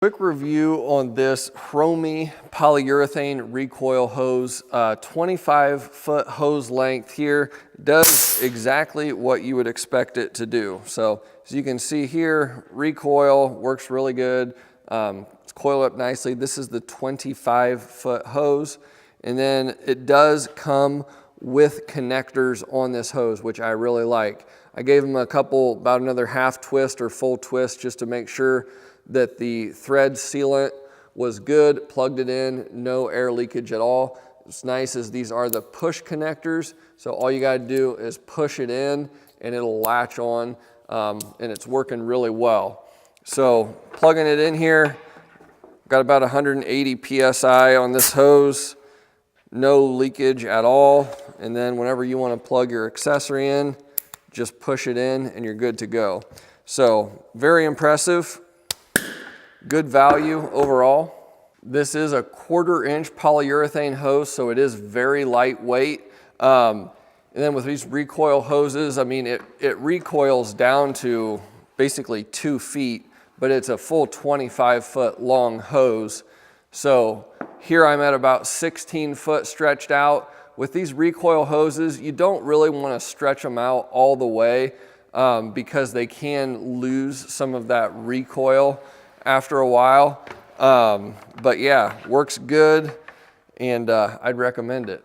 Quick review on this Hromee polyurethane recoil hose. 25-foot hose length here does exactly what you would expect it to do. So as you can see here, recoil works really good. It's coiled up nicely. This is the 25-foot hose. And then it does come with connectors on this hose, which I really like. I gave them a couple, about another half twist or full twist just to make sure that the thread sealant was good, plugged it in, no air leakage at all. What's nice is these are the push connectors, so all you gotta do is push it in and it'll latch on, and it's working really well. So plugging it in here, got about 180 PSI on this hose, no leakage at all, and then whenever you wanna plug your accessory in, just push it in and you're good to go. So very impressive. Good value overall. This is a 1/4-inch polyurethane hose, so it is very lightweight. And then with these recoil hoses, I mean, it recoils down to basically 2 feet, but it's a full 25-foot long hose. So here I'm at about 16 foot stretched out. With these recoil hoses, you don't really want to stretch them out all the way because they can lose some of that recoil after a while. But yeah, works good, and I'd recommend it.